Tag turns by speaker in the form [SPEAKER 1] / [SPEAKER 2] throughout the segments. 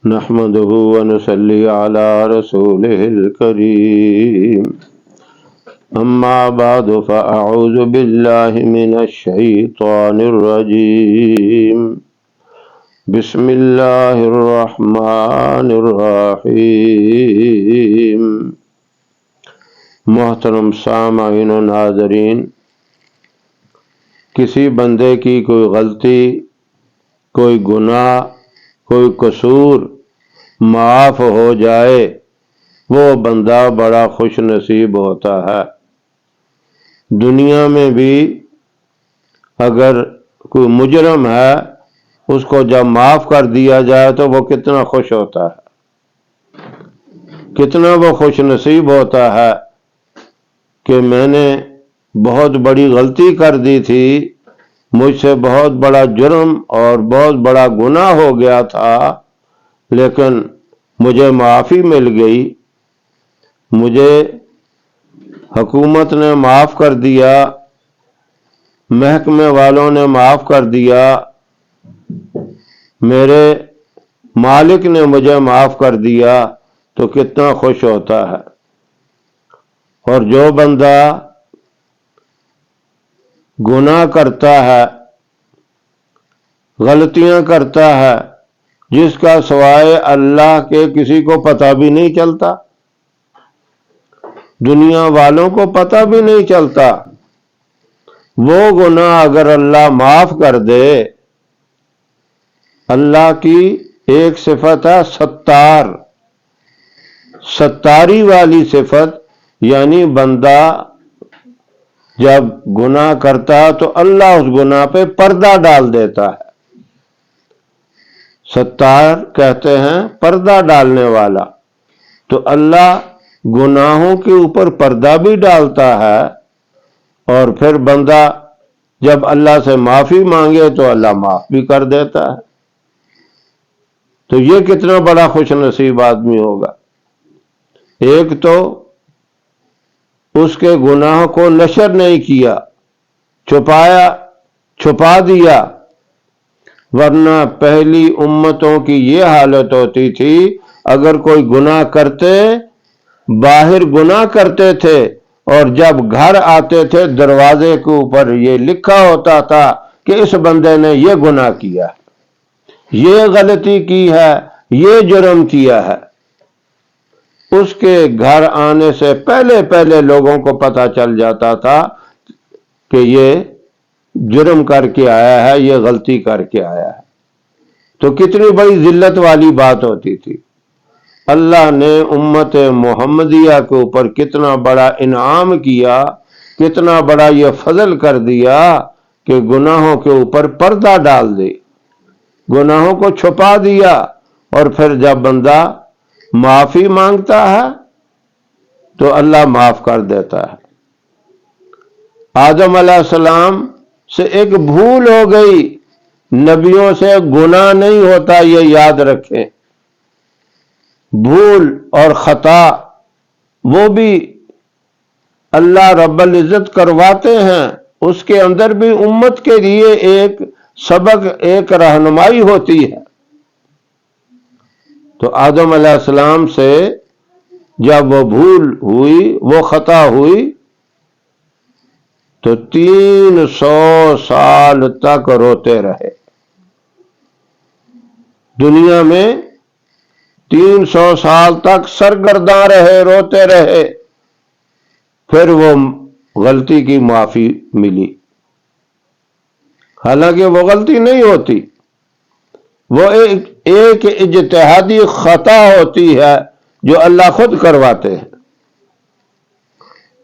[SPEAKER 1] نحمده ونصلي على رسوله الكريم أما بعد فأعوذ بالله من الشيطان الرجيم بسم الله الرحمن الرحيم۔ محترم سامعین و ناظرین، کسی بندے کی کوئی غلطی، کوئی گناہ، کوئی قصور معاف ہو جائے، وہ بندہ بڑا خوش نصیب ہوتا ہے۔ دنیا میں بھی اگر کوئی مجرم ہے، اس کو جب معاف کر دیا جائے تو وہ کتنا خوش ہوتا ہے، کتنا وہ خوش نصیب ہوتا ہے کہ میں نے بہت بڑی غلطی کر دی تھی، مجھ سے بہت بڑا جرم اور بہت بڑا گناہ ہو گیا تھا، لیکن مجھے معافی مل گئی، مجھے حکومت نے معاف کر دیا، محکمے والوں نے معاف کر دیا، میرے مالک نے مجھے معاف کر دیا، تو کتنا خوش ہوتا ہے۔ اور جو بندہ گناہ کرتا ہے، غلطیاں کرتا ہے، جس کا سوائے اللہ کے کسی کو پتہ بھی نہیں چلتا، دنیا والوں کو پتہ بھی نہیں چلتا، وہ گناہ اگر اللہ معاف کر دے، اللہ کی ایک صفت ہے ستار، ستاری والی صفت، یعنی بندہ جب گناہ کرتا تو اللہ اس گناہ پہ پردہ ڈال دیتا ہے۔ ستار کہتے ہیں پردہ ڈالنے والا، تو اللہ گناہوں کے اوپر پردہ بھی ڈالتا ہے، اور پھر بندہ جب اللہ سے معافی مانگے تو اللہ معاف بھی کر دیتا ہے۔ تو یہ کتنا بڑا خوش نصیب آدمی ہوگا۔ ایک تو اس کے گناہ کو نشر نہیں کیا، چھپا دیا، ورنہ پہلی امتوں کی یہ حالت ہوتی تھی، اگر کوئی گناہ کرتے، باہر گناہ کرتے تھے، اور جب گھر آتے تھے دروازے کے اوپر یہ لکھا ہوتا تھا کہ اس بندے نے یہ گناہ کیا، یہ غلطی کی ہے، یہ جرم کیا ہے۔ اس کے گھر آنے سے پہلے لوگوں کو پتہ چل جاتا تھا کہ یہ جرم کر کے آیا ہے، یہ غلطی کر کے آیا ہے۔ تو کتنی بڑی ذلت والی بات ہوتی تھی۔ اللہ نے امت محمدیہ کے اوپر کتنا بڑا انعام کیا، کتنا بڑا یہ فضل کر دیا کہ گناہوں کے اوپر پردہ ڈال دے، گناہوں کو چھپا دیا، اور پھر جب بندہ معافی مانگتا ہے تو اللہ معاف کر دیتا ہے۔ آدم علیہ السلام سے ایک بھول ہو گئی، نبیوں سے گناہ نہیں ہوتا، یہ یاد رکھیں۔ بھول اور خطا وہ بھی اللہ رب العزت کرواتے ہیں، اس کے اندر بھی امت کے لیے ایک سبق، ایک رہنمائی ہوتی ہے۔ تو آدم علیہ السلام سے جب وہ بھول ہوئی، وہ خطا ہوئی، تو 300 سال تک روتے رہے، دنیا میں 300 سال تک سرگرداں رہے، روتے رہے، پھر وہ غلطی کی معافی ملی، حالانکہ وہ غلطی نہیں ہوتی، وہ ایک اجتہادی خطا ہوتی ہے جو اللہ خود کرواتے ہیں۔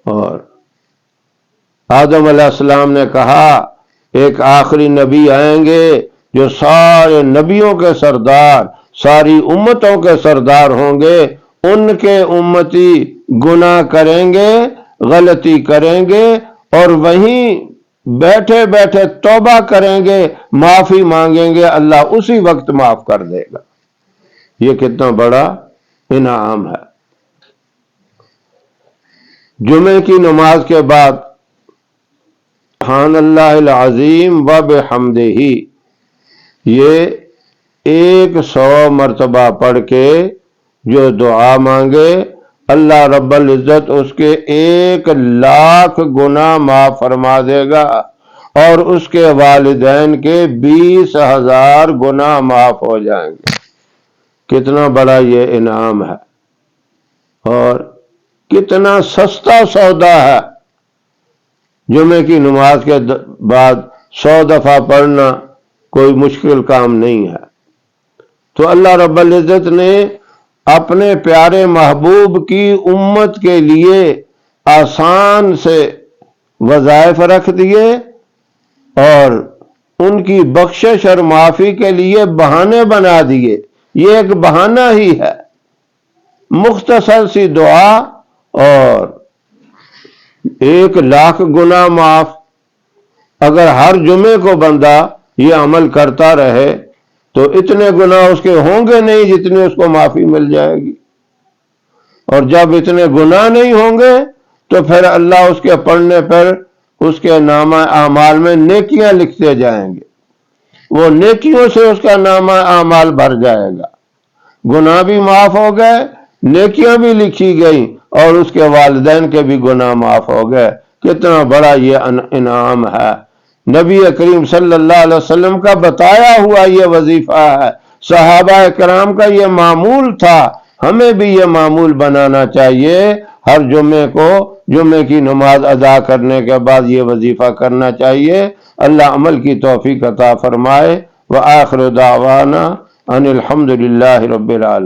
[SPEAKER 1] اور آدم علیہ السلام نے کہا ایک آخری نبی آئیں گے جو سارے نبیوں کے سردار، ساری امتوں کے سردار ہوں گے، ان کے امتی گناہ کریں گے، غلطی کریں گے، اور وہیں بیٹھے بیٹھے توبہ کریں گے، معافی مانگیں گے، اللہ اسی وقت معاف کر دے گا۔ یہ کتنا بڑا انعام ہے۔ جمعے کی نماز کے بعد سبحان اللہ العظیم و بحمدہ، یہ 100 مرتبہ پڑھ کے جو دعا مانگے اللہ رب العزت اس کے 1,00,000 گناہ معاف فرما دے گا، اور اس کے والدین کے 20,000 گناہ معاف ہو جائیں گے۔ کتنا بڑا یہ انعام ہے، اور کتنا سستا سودا ہے۔ جمعے کی نماز کے بعد 100 دفعہ پڑھنا کوئی مشکل کام نہیں ہے۔ تو اللہ رب العزت نے اپنے پیارے محبوب کی امت کے لیے آسان سے وظائف رکھ دیے، اور ان کی بخشش اور معافی کے لیے بہانے بنا دیے۔ یہ ایک بہانہ ہی ہے، مختصر سی دعا اور 1,00,000 گناہ معاف۔ اگر ہر جمعے کو بندہ یہ عمل کرتا رہے تو اتنے گناہ اس کے ہوں گے نہیں جتنی اس کو معافی مل جائے گی، اور جب اتنے گناہ نہیں ہوں گے تو پھر اللہ اس کے پڑھنے پر اس کے نامہ اعمال میں نیکیاں لکھتے جائیں گے، وہ نیکیوں سے اس کا نامہ اعمال بھر جائے گا۔ گناہ بھی معاف ہو گئے، نیکیاں بھی لکھی گئی، اور اس کے والدین کے بھی گناہ معاف ہو گئے۔ کتنا بڑا یہ انعام ہے۔ نبی کریم صلی اللہ علیہ وسلم کا بتایا ہوا یہ وظیفہ ہے، صحابہ کرام کا یہ معمول تھا، ہمیں بھی یہ معمول بنانا چاہیے۔ ہر جمعے کو جمعے کی نماز ادا کرنے کے بعد یہ وظیفہ کرنا چاہیے۔ اللہ عمل کی توفیق عطا فرمائے۔ وآخر دعوانا ان الحمد للہ رب العالمین۔